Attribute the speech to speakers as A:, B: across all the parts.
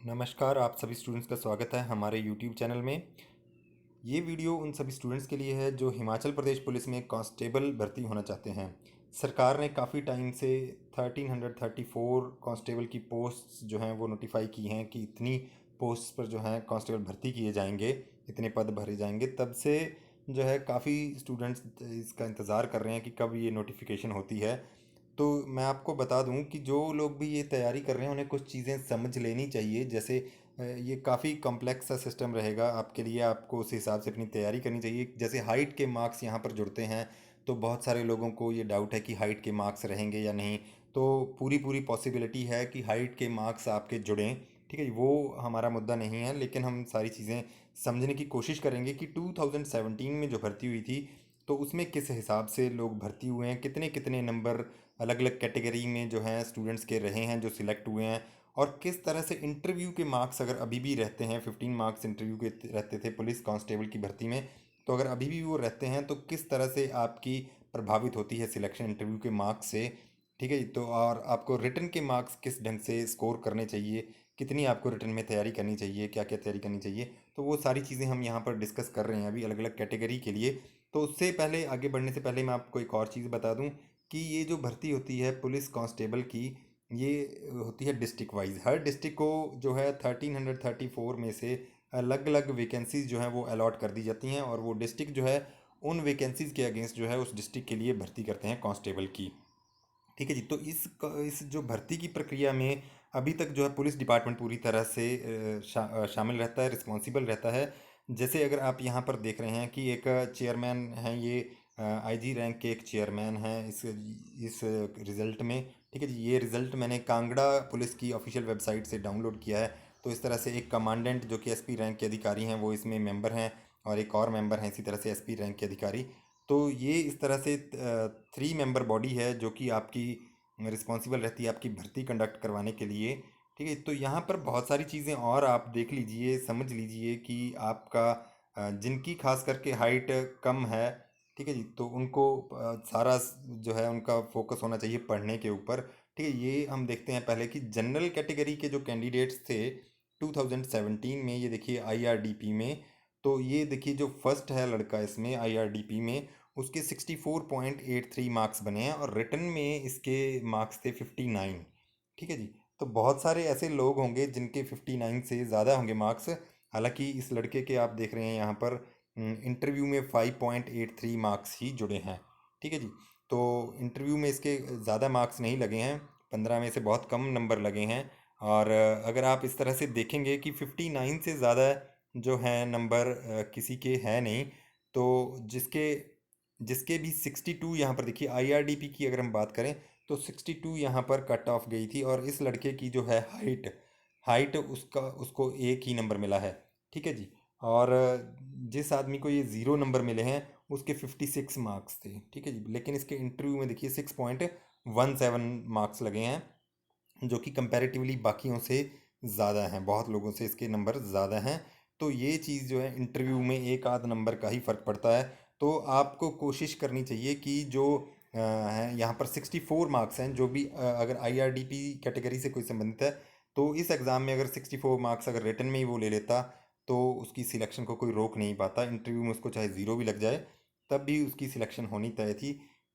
A: नमस्कार, आप सभी स्टूडेंट्स का स्वागत है हमारे यूट्यूब चैनल में। ये वीडियो उन सभी स्टूडेंट्स के लिए है जो हिमाचल प्रदेश पुलिस में कांस्टेबल भर्ती होना चाहते हैं। सरकार ने काफ़ी टाइम से 1334 कांस्टेबल की पोस्ट्स जो हैं वो नोटिफाई की हैं कि इतनी पोस्ट्स पर जो हैं कांस्टेबल भर्ती किए जाएंगे, इतने पद भरे जाएंगे। तब से जो है काफ़ी स्टूडेंट्स इसका इंतज़ार कर रहे हैं कि कब ये नोटिफिकेशन होती है। तो मैं आपको बता दूं कि जो लोग भी ये तैयारी कर रहे हैं उन्हें कुछ चीज़ें समझ लेनी चाहिए। जैसे ये काफ़ी कॉम्प्लेक्स सा सिस्टम रहेगा आपके लिए, आपको उस हिसाब से अपनी तैयारी करनी चाहिए। जैसे हाइट के मार्क्स यहाँ पर जुड़ते हैं, तो बहुत सारे लोगों को ये डाउट है कि हाइट के मार्क्स रहेंगे या नहीं। तो पूरी पूरी पॉसिबिलिटी है कि हाइट के मार्क्स आपके जुड़ें। ठीक है जी, वो हमारा मुद्दा नहीं है, लेकिन हम सारी चीज़ें समझने की कोशिश करेंगे कि 2017 में जो भर्ती हुई थी तो उसमें किस हिसाब से लोग भर्ती हुए हैं, कितने कितने नंबर अलग अलग कैटेगरी में जो हैं स्टूडेंट्स के रहे हैं जो सिलेक्ट हुए हैं, और किस तरह से इंटरव्यू के मार्क्स अगर अभी भी रहते हैं। 15 मार्क्स इंटरव्यू के रहते थे पुलिस कांस्टेबल की भर्ती में, तो अगर अभी भी वो रहते हैं तो किस तरह से आपकी प्रभावित होती है सिलेक्शन इंटरव्यू के मार्क्स से। ठीक है जी, तो और आपको रिटन के मार्क्स किस ढंग से स्कोर करने चाहिए, कितनी आपको रिटन में तैयारी करनी चाहिए, क्या क्या तैयारी करनी चाहिए, तो वो सारी चीज़ें हम यहाँ पर डिस्कस कर रहे हैं अभी अलग अलग कैटेगरी के लिए। तो उससे पहले, आगे बढ़ने से पहले, मैं आपको एक और चीज़ बता दूं कि ये जो भर्ती होती है पुलिस कांस्टेबल की, ये होती है डिस्ट्रिक्ट वाइज। हर डिस्ट्रिक्ट को जो है 1334 में से अलग अलग वैकेंसीज जो हैं वो अलॉट कर दी जाती हैं, और वो डिस्ट्रिक्ट जो है उन वैकेंसीज के अगेंस्ट जो है उस डिस्ट्रिक्ट के लिए भर्ती करते हैं कांस्टेबल की। ठीक है जी, तो इस जो भर्ती की प्रक्रिया में अभी तक जो है पुलिस डिपार्टमेंट पूरी तरह से शामिल रहता है, रिस्पॉन्सिबल रहता है। जैसे अगर आप यहाँ पर देख रहे हैं कि एक चेयरमैन हैं, ये आईजी रैंक के एक चेयरमैन हैं इस रिज़ल्ट में। ठीक है जी, ये रिज़ल्ट मैंने कांगड़ा पुलिस की ऑफिशियल वेबसाइट से डाउनलोड किया है। तो इस तरह से एक कमांडेंट जो कि एसपी रैंक के अधिकारी हैं वो इसमें मेंबर हैं, और एक और मेंबर हैं इसी तरह से एसपी रैंक के अधिकारी। तो ये इस तरह से 3 मेंबर बॉडी है जो कि आपकी रिस्पॉन्सिबल रहती है आपकी भर्ती कंडक्ट करवाने के लिए। ठीक है, तो यहाँ पर बहुत सारी चीज़ें और आप देख लीजिए, समझ लीजिए कि आपका जिनकी खास करके हाइट कम है, ठीक है जी, तो उनको सारा जो है उनका फोकस होना चाहिए पढ़ने के ऊपर। ठीक है, ये हम देखते हैं पहले कि जनरल कैटेगरी के जो कैंडिडेट्स थे 2017 में, ये देखिए आईआरडीपी में। तो ये देखिए जो फर्स्ट है लड़का इसमें आईआरडीपी में, उसके 64.83 मार्क्स बने हैं, और रिटन में इसके मार्क्स थे 59। ठीक है जी, तो बहुत सारे ऐसे लोग होंगे जिनके 59 से ज़्यादा होंगे मार्क्स। हालांकि इस लड़के के आप देख रहे हैं यहाँ पर इंटरव्यू में 5.83 मार्क्स ही जुड़े हैं। ठीक है जी, तो इंटरव्यू में इसके ज़्यादा मार्क्स नहीं लगे हैं, 15 में से बहुत कम नंबर लगे हैं। और अगर आप इस तरह से देखेंगे कि 59 से ज़्यादा जो हैं नंबर किसी के हैं नहीं, तो जिसके जिसके भी 62, यहाँ पर देखिए आईआरडीपी की अगर हम बात करें तो 62 यहाँ पर कट ऑफ गई थी, और इस लड़के की जो है हाइट हाइट उसका उसको एक ही नंबर मिला है। ठीक है जी, और जिस आदमी को ये ज़ीरो नंबर मिले हैं उसके 56 मार्क्स थे। ठीक है जी, लेकिन इसके इंटरव्यू में देखिए 6.17 मार्क्स लगे हैं, जो कि कंपैरेटिवली बाकियों से ज़्यादा हैं, बहुत लोगों से इसके नंबर ज़्यादा हैं। तो ये चीज़ जो है इंटरव्यू में एक आध नंबर का ही फ़र्क पड़ता है। तो आपको कोशिश करनी चाहिए कि जो हैं यहाँ पर 64 मार्क्स हैं, जो भी अगर आईआरडीपी कैटेगरी से कोई संबंधित है, तो इस एग्ज़ाम में अगर 64 मार्क्स अगर रिटन में ही वो ले लेता तो उसकी सिलेक्शन को कोई रोक नहीं पाता। इंटरव्यू में उसको चाहे ज़ीरो भी लग जाए तब भी उसकी सिलेक्शन होनी तय थी।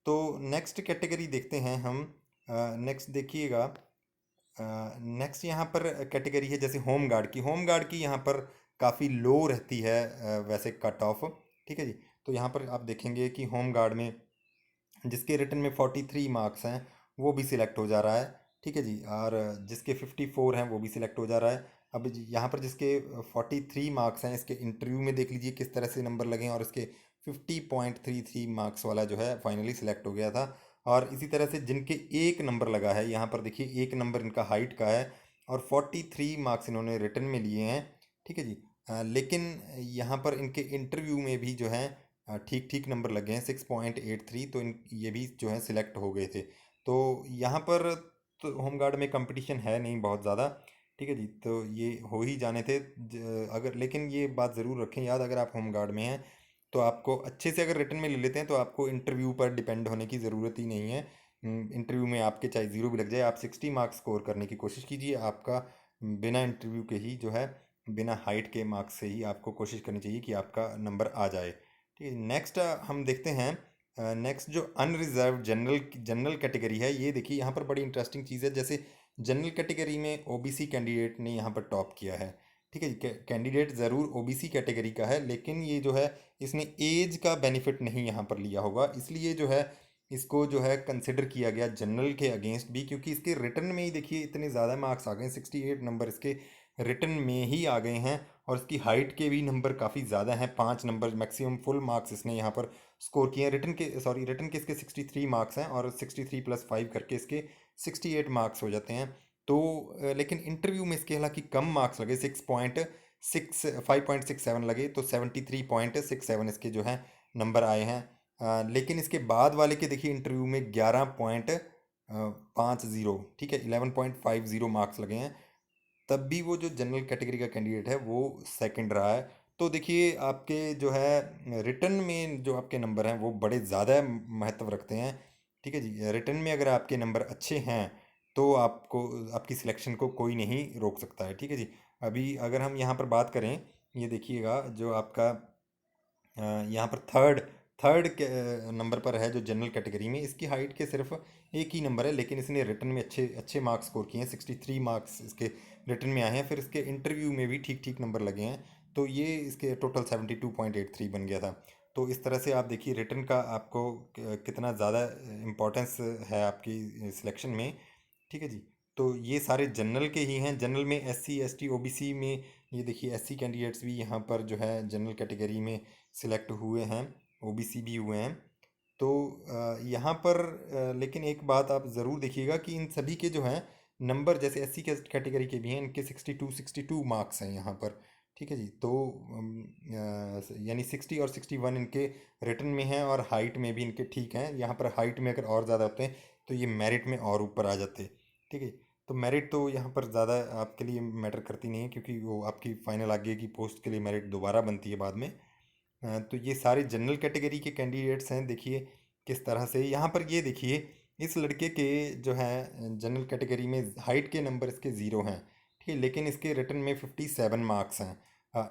A: तो नेक्स्ट कैटेगरी देखते हैं हम। नेक्स्ट देखिएगा, नेक्स्ट यहाँ पर कैटेगरी है जैसे होम गार्ड की। होम गार्ड की यहाँ पर काफ़ी लो रहती है वैसे कट ऑफ। ठीक है जी, तो यहाँ पर आप देखेंगे कि होम गार्ड में जिसके रिटन में 43 मार्क्स हैं वो भी सिलेक्ट हो जा रहा है। ठीक है जी, और जिसके 54 हैं वो भी सिलेक्ट हो जा रहा है। अब यहाँ पर जिसके 43 मार्क्स हैं, इसके इंटरव्यू में देख लीजिए किस तरह से नंबर लगे हैं, और इसके 50.33 मार्क्स वाला जो है फाइनली सिलेक्ट हो गया था। और इसी तरह से जिनके एक नंबर लगा है, यहाँ पर देखिए एक नंबर इनका हाइट का है, और 43 मार्क्स इन्होंने रिटन में लिए हैं। ठीक है जी, लेकिन यहाँ पर इनके इंटरव्यू में भी जो है ठीक ठीक नंबर लगे हैं 6.83, तो इन ये भी जो है सिलेक्ट हो गए थे। तो यहाँ पर तो होमगार्ड में कंपटीशन है नहीं बहुत ज़्यादा। ठीक है जी, तो ये हो ही जाने थे अगर, लेकिन ये बात ज़रूर रखें याद, अगर आप होमगार्ड में हैं तो आपको अच्छे से अगर रिटर्न में ले लेते हैं तो आपको इंटरव्यू पर डिपेंड होने की ज़रूरत ही नहीं है। इंटरव्यू में आपके चाहे ज़ीरो भी लग जाए, आप 60 मार्क्स स्कोर करने की कोशिश कीजिए, आपका बिना इंटरव्यू के ही जो है, बिना हाइट के मार्क्स से ही आपको कोशिश करनी चाहिए कि आपका नंबर आ जाए। ठीक है, नेक्स्ट हम देखते हैं। नेक्स्ट जो अनरिजर्व जनरल जनरल कैटेगरी है, ये देखिए यहाँ पर बड़ी इंटरेस्टिंग चीज़ है। जैसे जनरल कैटेगरी में ओबीसी कैंडिडेट ने यहाँ पर टॉप किया है। ठीक है, कैंडिडेट ज़रूर ओबीसी कैटेगरी का है, लेकिन ये जो है इसने एज का बेनिफिट नहीं यहाँ पर लिया होगा, इसलिए जो है इसको जो है कंसिडर किया गया जनरल के अगेंस्ट भी, क्योंकि इसके रिटर्न में ही देखिए इतने ज़्यादा मार्क्स आ गए, 68 नंबर इसके रिटर्न में ही आ गए हैं। और इसकी हाइट के भी नंबर काफ़ी ज़्यादा हैं, 5 नंबर मैक्सिमम फुल मार्क्स इसने यहाँ पर स्कोर किए हैं। रिटर्न के इसके 63 मार्क्स हैं, और 63 + 5 करके इसके 68 मार्क्स हो जाते हैं। तो लेकिन इंटरव्यू में इसके हालांकि कम मार्क्स लगे, 5.67 लगे, तो 73.67 इसके जो हैं नंबर आए हैं। लेकिन इसके बाद वाले के देखिए इंटरव्यू में 11.50, ठीक है, 11.50 मार्क्स लगे हैं, तब भी वो जो जनरल कैटेगरी का कैंडिडेट है वो सेकंड रहा है। तो देखिए आपके जो है रिटर्न में जो आपके नंबर हैं वो बड़े ज़्यादा महत्व रखते हैं। ठीक है जी, रिटर्न में अगर आपके नंबर अच्छे हैं तो आपको आपकी सिलेक्शन को कोई नहीं रोक सकता है। ठीक है जी, अभी अगर हम यहाँ पर बात करें, ये देखिएगा जो आपका यहाँ पर थर्ड थर्ड नंबर पर है जो जनरल कैटेगरी में, इसकी हाइट के सिर्फ एक ही नंबर है, लेकिन इसने रिटर्न में अच्छे अच्छे मार्क्स स्कोर किए हैं, 63 मार्क्स इसके रिटर्न में आए हैं, फिर इसके इंटरव्यू में भी ठीक ठीक नंबर लगे हैं, तो ये इसके टोटल 72.83 बन गया था। तो इस तरह से आप देखिए रिटर्न का आपको कितना ज़्यादा इम्पोर्टेंस है आपकी सिलेक्शन में। ठीक है जी, तो ये सारे जनरल के ही हैं। जनरल में एससी एसटी ओबीसी में, ये देखिए एससी कैंडिडेट्स भी यहाँ पर जो है जनरल कैटेगरी में सिलेक्ट हुए हैं, ओबीसी भी हुए हैं। तो यहाँ पर लेकिन एक बात आप ज़रूर देखिएगा कि इन सभी के जो हैं नंबर, जैसे एससी कैटेगरी के भी हैं, इनके 62 मार्क्स हैं यहाँ पर। ठीक है जी, तो यानी 60 और 61 इनके रिटर्न में हैं, और हाइट में भी इनके ठीक हैं। यहाँ पर हाइट में अगर और ज़्यादा होते हैं तो ये मेरिट में और ऊपर आ जाते। ठीक है, तो मेरिट तो यहाँ पर ज़्यादा आपके लिए मैटर करती नहीं है, क्योंकि वो आपकी फाइनल आगे की पोस्ट के लिए मेरिट दोबारा बनती है बाद में। तो ये सारे जनरल कैटेगरी के कैंडिडेट्स हैं। देखिए किस तरह से यहाँ पर ये देखिए इस लड़के के जो है जनरल कैटेगरी में हाइट के नंबर इसके ज़ीरो हैं। ठीक है, लेकिन इसके रिटर्न में 57 मार्क्स हैं।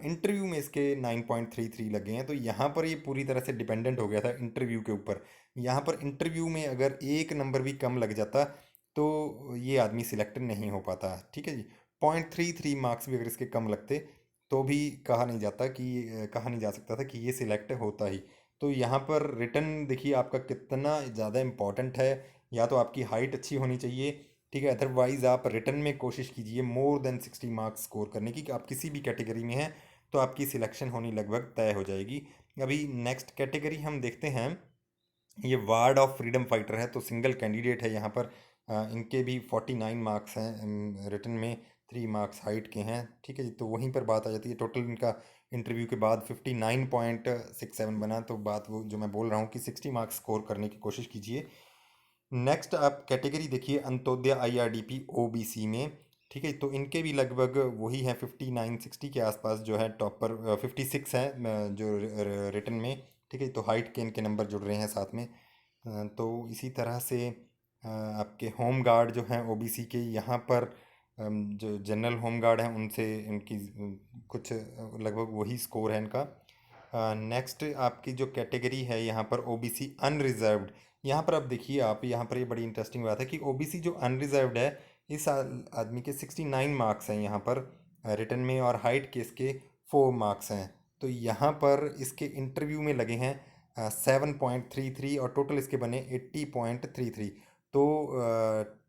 A: इंटरव्यू में इसके 9.33 लगे हैं। तो यहाँ पर ये पूरी तरह से डिपेंडेंट हो गया था इंटरव्यू के ऊपर। यहाँ पर इंटरव्यू में अगर एक नंबर भी कम लग जाता तो ये आदमी सिलेक्ट नहीं हो पाता। ठीक है जी, 0.33 मार्क्स भी अगर इसके कम लगते तो भी कहा नहीं जा सकता था कि ये सिलेक्ट होता ही। तो यहाँ पर रिटर्न देखिए आपका कितना ज़्यादा इम्पोर्टेंट है। या तो आपकी हाइट अच्छी होनी चाहिए, ठीक है, अदरवाइज़ आप रिटर्न में कोशिश कीजिए मोर देन 60 मार्क्स स्कोर करने की, कि आप किसी भी कैटेगरी में हैं तो आपकी सिलेक्शन होनी लगभग तय हो जाएगी। अभी नेक्स्ट कैटेगरी हम देखते हैं, ये वार्ड ऑफ फ्रीडम फाइटर है, तो सिंगल कैंडिडेट है यहाँ पर। इनके भी 49 मार्क्स हैं रिटर्न में, 3 मार्क्स हाइट के हैं। ठीक है जी, तो वहीं पर बात आ जाती है, टोटल इनका इंटरव्यू के बाद 59.67 बना। तो बात वो जो मैं बोल रहा हूँ कि 60 मार्क्स स्कोर करने की कोशिश कीजिए। नेक्स्ट आप कैटेगरी देखिए अंत्योदय आईआरडीपी ओबीसी में। ठीक है, तो इनके भी लगभग वही हैं, 59-60 के आसपास जो है टॉपर, 56 है जो रिटर्न में। ठीक है, तो हाइट के इनके नंबर जुड़ रहे हैं साथ में। तो इसी तरह से आपके होम गार्ड जो हैं ओबीसी के, यहाँ पर जो जनरल होम गार्ड हैं उनसे इनकी कुछ लगभग वही स्कोर है इनका। नेक्स्ट आपकी जो कैटेगरी है यहाँ पर ओबीसी अनरिजर्व्ड। यहाँ पर अब देखिए आप, यहाँ पर ये बड़ी इंटरेस्टिंग बात है कि ओबीसी जो अनरिजर्व्ड है, इस आदमी के 69 मार्क्स हैं यहाँ पर रिटर्न में, और हाइट के इसके 4 मार्क्स हैं। तो यहाँ पर इसके इंटरव्यू में लगे हैं 7.33, और टोटल इसके बने 80.33। तो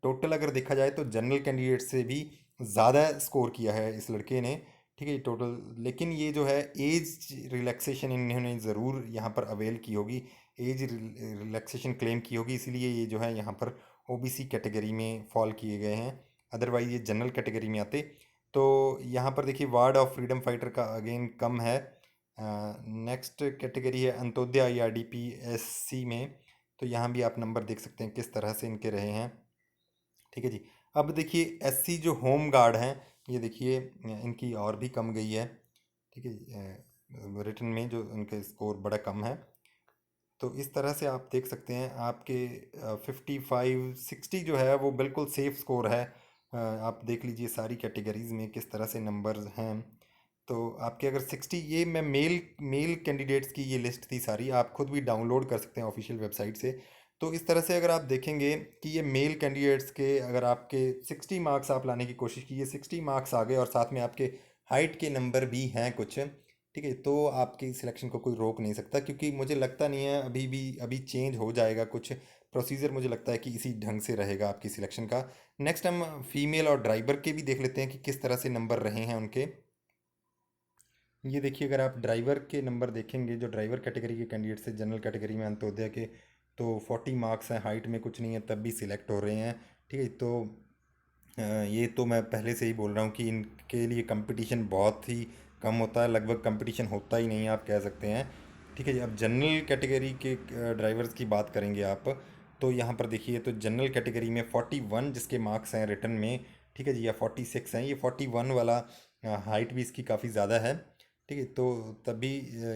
A: टोटल अगर देखा जाए तो जनरल कैंडिडेट से भी ज़्यादा स्कोर किया है इस लड़के ने। ठीक है टोटल, लेकिन ये जो है एज रिलैक्सेशन इन्होंने ज़रूर यहाँ पर अवेल की होगी, एज रिलैक्सेशन क्लेम की होगी, इसीलिए ये जो है यहाँ पर ओबीसी कैटेगरी में फॉल किए गए हैं, अदरवाइज ये जनरल कैटेगरी में आते। तो यहाँ पर देखिए वार्ड ऑफ फ्रीडम फाइटर का अगेन कम है। नेक्स्ट कैटेगरी है अंत्योदय आईआरडीपी एससी में। तो यहाँ भी आप नंबर देख सकते हैं किस तरह से इनके रहे हैं। ठीक है जी, अब देखिए एससी जो होम गार्ड हैं, ये देखिए इनकी और भी कम गई है। ठीक है, रिटर्न में जो इनके स्कोर बड़ा कम है। तो इस तरह से आप देख सकते हैं आपके 55-60 जो है वो बिल्कुल सेफ स्कोर है। आप देख लीजिए सारी कैटेगरीज़ में किस तरह से नंबर्स हैं। तो आपके अगर 60, ये मैं मेल मेल कैंडिडेट्स की ये लिस्ट थी सारी, आप खुद भी डाउनलोड कर सकते हैं ऑफिशियल वेबसाइट से। तो इस तरह से अगर आप देखेंगे कि ये मेल कैंडिडेट्स के अगर आपके 60 मार्क्स आप लाने की कोशिश कीजिए, 60 मार्क्स आ गए और साथ में आपके हाइट के नंबर भी हैं कुछ, ठीक है, तो आपकी सिलेक्शन को कोई रोक नहीं सकता, क्योंकि मुझे लगता नहीं है अभी चेंज हो जाएगा कुछ प्रोसीजर। मुझे लगता है कि इसी ढंग से रहेगा आपकी सिलेक्शन का। नेक्स्ट हम फीमेल और ड्राइवर के भी देख लेते हैं कि किस तरह से नंबर रहे हैं उनके। ये देखिए, अगर आप ड्राइवर के नंबर देखेंगे, जो ड्राइवर कैटेगरी के कैंडिडेट्स है जनरल कैटेगरी में अंत्योदय के, तो 40 मार्क्स हैं, हाइट में कुछ नहीं है, तब भी सिलेक्ट हो रहे हैं। ठीक है, तो ये तो मैं पहले से ही बोल रहा हूँ कि इनके लिए कंपटीशन बहुत ही कम होता है, लगभग कंपटीशन होता ही नहीं है आप कह सकते हैं। ठीक है जी, अब जनरल कैटेगरी के ड्राइवर्स की बात करेंगे आप, तो यहाँ पर देखिए, तो जनरल कैटेगरी में 41 जिसके मार्क्स हैं रिटर्न में, ठीक है जी, या 46 हैं, ये 41 वाला हाइट भी इसकी काफ़ी ज़्यादा है। ठीक है, तो तभी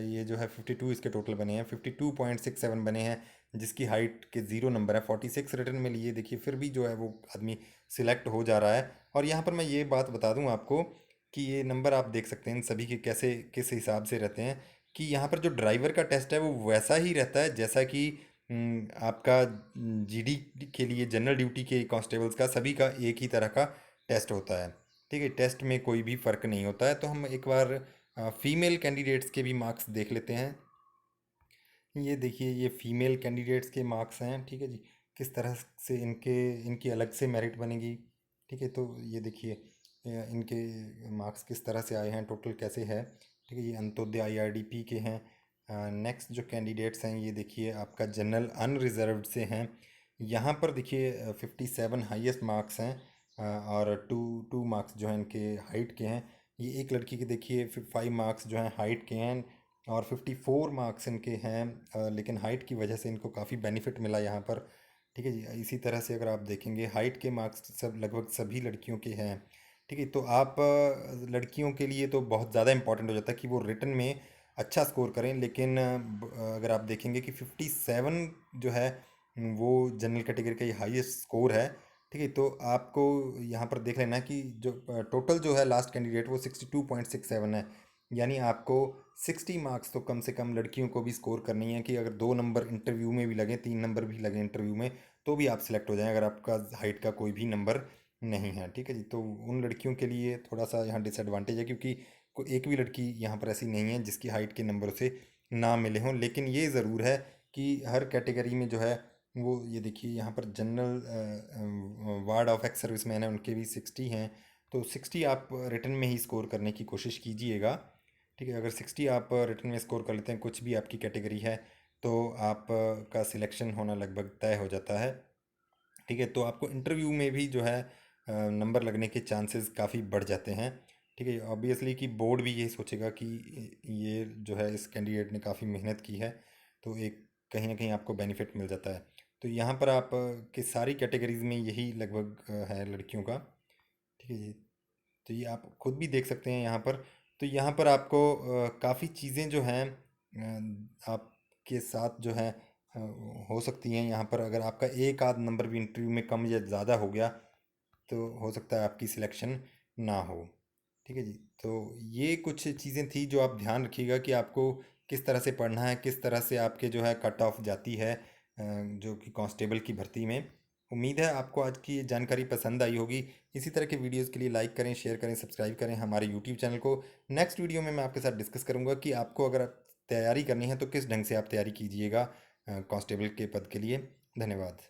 A: ये जो है 52 इसके टोटल बने हैं, 52.67 बने हैं, जिसकी हाइट के ज़ीरो नंबर है, 46 रिटर्न में लिए, देखिए फिर भी जो है वो आदमी सिलेक्ट हो जा रहा है। और यहाँ पर मैं ये बात बता दूँ आपको कि ये नंबर आप देख सकते हैं इन सभी के कैसे किस हिसाब से रहते हैं, कि यहाँ पर जो ड्राइवर का टेस्ट है वो वैसा ही रहता है जैसा कि आपका जीडी के लिए जनरल ड्यूटी के कांस्टेबल्स का सभी का एक ही तरह का टेस्ट होता है। ठीक है, टेस्ट में कोई भी फ़र्क नहीं होता है। तो हम एक बार फीमेल कैंडिडेट्स के भी मार्क्स देख लेते हैं। ये देखिए, ये फीमेल कैंडिडेट्स के मार्क्स हैं, ठीक है जी, किस तरह से इनकी अलग से मेरिट बनेगी। ठीक है, तो ये देखिए इनके मार्क्स किस तरह से आए हैं, टोटल कैसे है। ठीक है, ये अंत्योदय आईआरडीपी के हैं। नेक्स्ट जो कैंडिडेट्स हैं, ये देखिए आपका जनरल अनरिजर्व्ड से हैं। यहाँ पर देखिए 57 हाईएस्ट मार्क्स हैं, और टू टू मार्क्स जो हैं इनके हाइट के हैं। ये एक लड़की के देखिए 5 मार्क्स जो हैं हाइट के हैं, और 54 मार्क्स इनके हैं, लेकिन हाइट की वजह से इनको काफ़ी बेनिफिट मिला यहाँ पर। ठीक है जी, इसी तरह से अगर आप देखेंगे हाइट के मार्क्स सब लगभग सभी लड़कियों के हैं। ठीक है, तो आप लड़कियों के लिए तो बहुत ज़्यादा इंपॉर्टेंट हो जाता है कि वो रिटन में अच्छा स्कोर करें, लेकिन अगर आप देखेंगे कि 57 जो है वो जनरल कैटेगरी का ही हाईएस्ट स्कोर है। ठीक है, तो आपको यहाँ पर देख लेना कि जो टोटल जो है लास्ट कैंडिडेट वो 62.67 है, यानी आपको 60 मार्क्स तो कम से कम लड़कियों को भी स्कोर करनी है, कि अगर 2 नंबर इंटरव्यू में भी लगे, 3 नंबर भी लगे इंटरव्यू में, तो भी आप सिलेक्ट हो जाएं अगर आपका हाइट का कोई भी नंबर नहीं है। ठीक है जी, तो उन लड़कियों के लिए थोड़ा सा यहाँ डिसएडवांटेज है, क्योंकि एक भी लड़की यहाँ पर ऐसी नहीं है जिसकी हाइट के नंबर से ना मिले हों। लेकिन ये ज़रूर है कि हर कैटेगरी में जो है वो, ये देखिए यहाँ पर general ward of ex serviceman है, उनके भी 60 हैं। तो 60 आप रिटर्न में ही स्कोर करने की कोशिश कीजिएगा। ठीक है, अगर 60 आप रिटर्न में स्कोर कर लेते हैं, कुछ भी आपकी कैटेगरी है, तो आप का सिलेक्शन होना लगभग तय हो जाता है। ठीक है, तो आपको इंटरव्यू में भी जो है नंबर लगने के चांसेस काफ़ी बढ़ जाते हैं। ठीक है, ऑब्वियसली कि बोर्ड भी यही सोचेगा कि ये जो है इस कैंडिडेट ने काफ़ी मेहनत की है, तो एक कहीं ना कहीं आपको बेनिफिट मिल जाता है। तो यहाँ पर आप कि सारी कैटेगरीज़ में यही लगभग है लड़कियों का। ठीक है जी, तो ये आप खुद भी देख सकते हैं यहाँ पर। तो यहाँ पर आपको काफ़ी चीज़ें जो हैं आपके साथ जो है हो सकती हैं। यहाँ पर अगर आपका एक आध नंबर भी इंटरव्यू में कम या ज़्यादा हो गया, तो हो सकता है आपकी सिलेक्शन ना हो। ठीक है जी, तो ये कुछ चीज़ें थी जो आप ध्यान रखिएगा कि आपको किस तरह से पढ़ना है, किस तरह से आपके जो है कट ऑफ जाती है जो कि कांस्टेबल की भर्ती में। उम्मीद है आपको आज की ये जानकारी पसंद आई होगी। इसी तरह के वीडियोस के लिए लाइक करें, शेयर करें, सब्सक्राइब करें हमारे यूट्यूब चैनल को। नेक्स्ट वीडियो में मैं आपके साथ डिस्कस करूंगा कि आपको अगर तैयारी करनी है तो किस ढंग से आप तैयारी कीजिएगा कांस्टेबल के पद के लिए। धन्यवाद।